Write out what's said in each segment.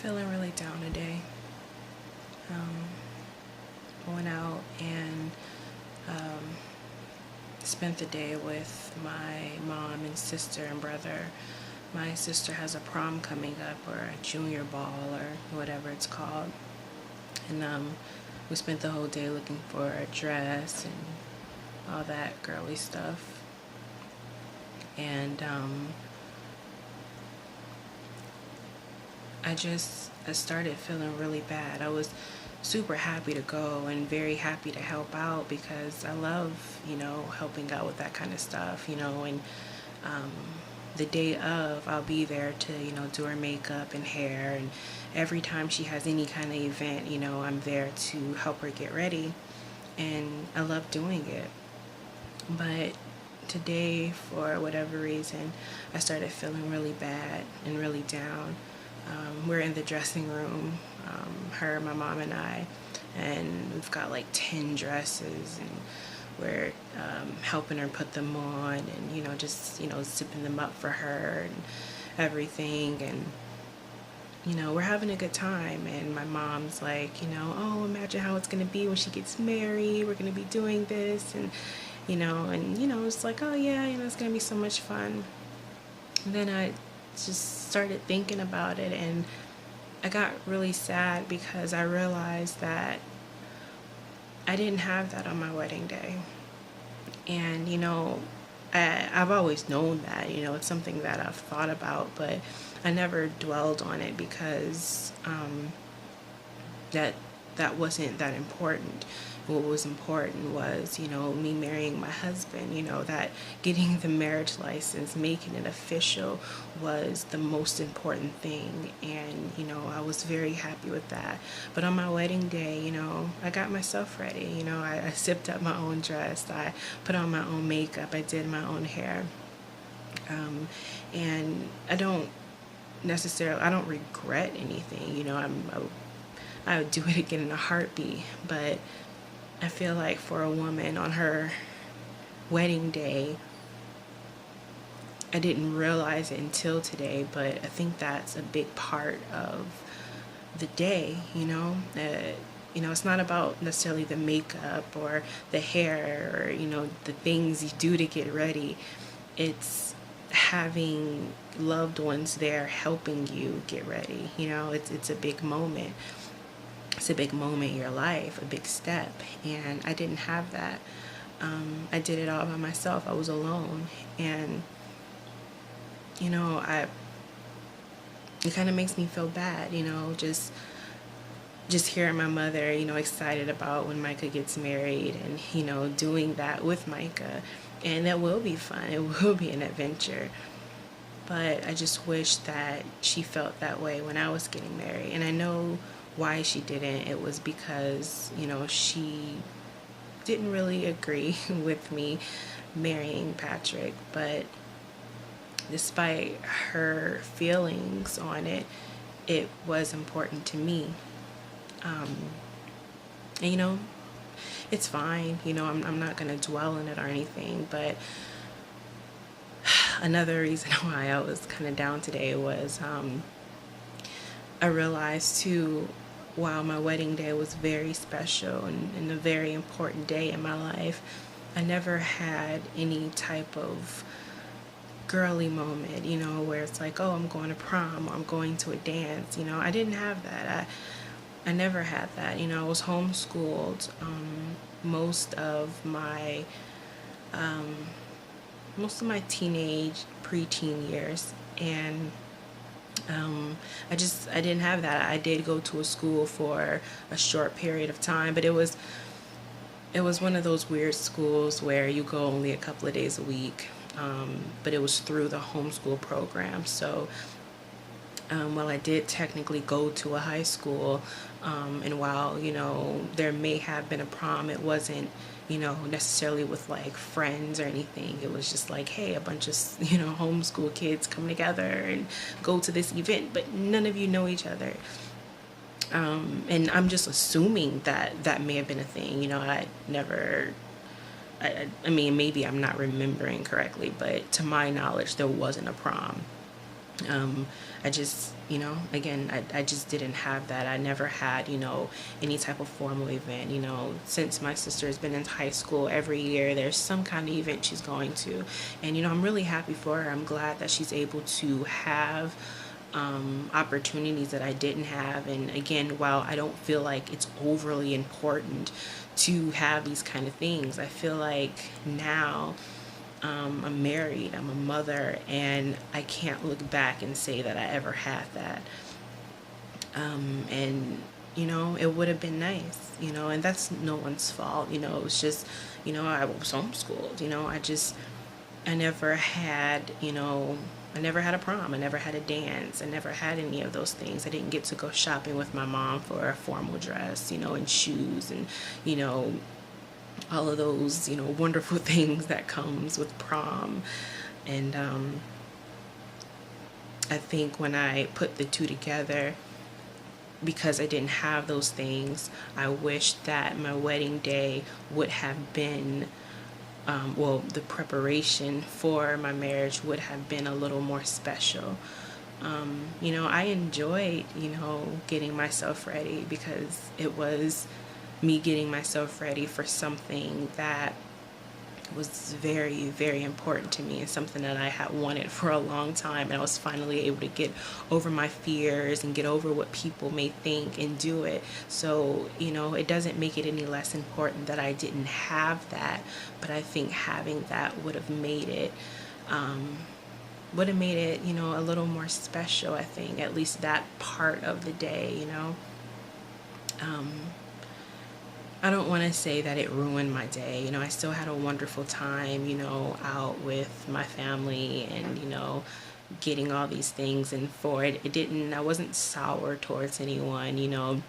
feeling really down today. Went out and spent the day with my mom and sister and brother. My sister has a prom coming up, or a junior ball, or whatever it's called. And we spent the whole day looking for a dress and all that girly stuff. And I started feeling really bad. I was super happy to go and very happy to help out because I love, helping out with that kind of stuff, and the day of, I'll be there to, do her makeup and hair, and every time she has any kind of event, I'm there to help her get ready, and I love doing it. But today, for whatever reason, I started feeling really bad and really down. We're in the dressing room, her, my mom, and I, and we've got like 10 dresses, and we're helping her put them on, and just zipping them up for her and everything, and we're having a good time. And my mom's like, oh, imagine how it's gonna be when she gets married. We're gonna be doing this, and it's like, oh yeah, it's gonna be so much fun. And then I just started thinking about it, and I got really sad because I realized that I didn't have that on my wedding day. And I've always known that, it's something that I've thought about, but I never dwelled on it because that wasn't that important. What was important was, me marrying my husband, that getting the marriage license, making it official was the most important thing. And, I was very happy with that. But on my wedding day, I got myself ready. I zipped up my own dress. I put on my own makeup. I did my own hair. And I don't regret anything. I would do it again in a heartbeat. But I feel like for a woman on her wedding day, I didn't realize it until today, but I think that's a big part of the day, it's not about necessarily the makeup or the hair or, the things you do to get ready. It's having loved ones there helping you get ready. It's a big moment. It's a big moment in your life, a big step, and I didn't have that. I did it all by myself. I was alone, and it kind of makes me feel bad, just hearing my mother, excited about when Micah gets married, and doing that with Micah, and that will be fun. It will be an adventure. But I just wish that she felt that way when I was getting married, and I know why she didn't. It was because, she didn't really agree with me marrying Patrick, but despite her feelings on it, it was important to me. And it's fine, I'm not gonna dwell on it or anything, but another reason why I was kind of down today was I realized too, while my wedding day was very special and a very important day in my life, I never had any type of girly moment, where it's like, oh, I'm going to prom or I'm going to a dance. I didn't have that. I never had that. I was homeschooled most of my teenage, preteen years, and I didn't have that. I did go to a school for a short period of time, but it was one of those weird schools where you go only a couple of days a week, but it was through the homeschool program. So while I did technically go to a high school, and while there may have been a prom, it wasn't necessarily with like friends or anything. It was just like, hey, a bunch of homeschool kids come together and go to this event, but none of you know each other. And I'm just assuming that may have been a thing. I mean, maybe I'm not remembering correctly, but to my knowledge, there wasn't a prom. um, I just, again, I just didn't have that. I never had, any type of formal event. Since my sister has been in high school, every year there's some kind of event she's going to. And, I'm really happy for her. I'm glad that she's able to have opportunities that I didn't have. And again, while I don't feel like it's overly important to have these kind of things, I feel like now I'm married, I'm a mother, and I can't look back and say that I ever had that. And it would have been nice, and that's no one's fault. It's just, I was homeschooled. I never had, I never had a prom. I never had a dance. I never had any of those things. I didn't get to go shopping with my mom for a formal dress, and shoes, and you know all of those, wonderful things that comes with prom. And I think when I put the two together, because I didn't have those things, I wish that my wedding day would have been, the preparation for my marriage would have been a little more special. I enjoyed, getting myself ready, because it was me getting myself ready for something that was very, very important to me, and something that I had wanted for a long time. And I was finally able to get over my fears and get over what people may think and do it. So, it doesn't make it any less important that I didn't have that, but I think having that would have made it, a little more special, I think, at least that part of the day. Um, I don't want to say that it ruined my day. I still had a wonderful time, out with my family, and, getting all these things. And for it, I wasn't sour towards anyone, and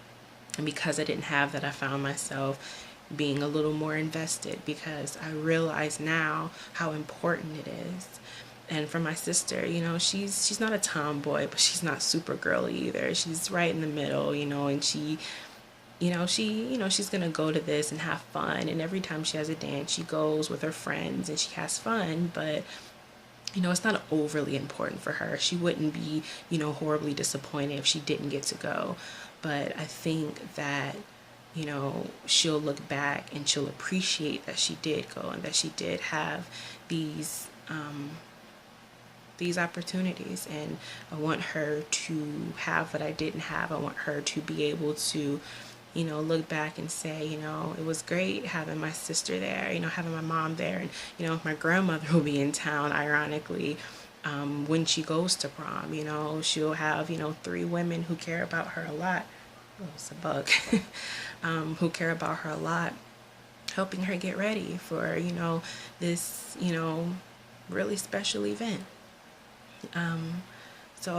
because I didn't have that, I found myself being a little more invested, because I realize now how important it is. And for my sister, she's not a tomboy, but she's not super girly either. She's right in the middle, and she's gonna go to this and have fun, and every time she has a dance, she goes with her friends and she has fun. But it's not overly important for her. She wouldn't be, horribly disappointed if she didn't get to go. But I think that, she'll look back and she'll appreciate that she did go, and that she did have these opportunities. And I want her to have what I didn't have. I want her to be able to, look back and say, it was great having my sister there, having my mom there. And, my grandmother will be in town, ironically, when she goes to prom. She'll have, three women who care about her a lot. Oh, it's a bug. Who care about her a lot, helping her get ready for, this, really special event. So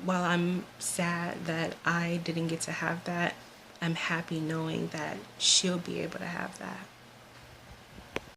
while I'm sad that I didn't get to have that, I'm happy knowing that she'll be able to have that.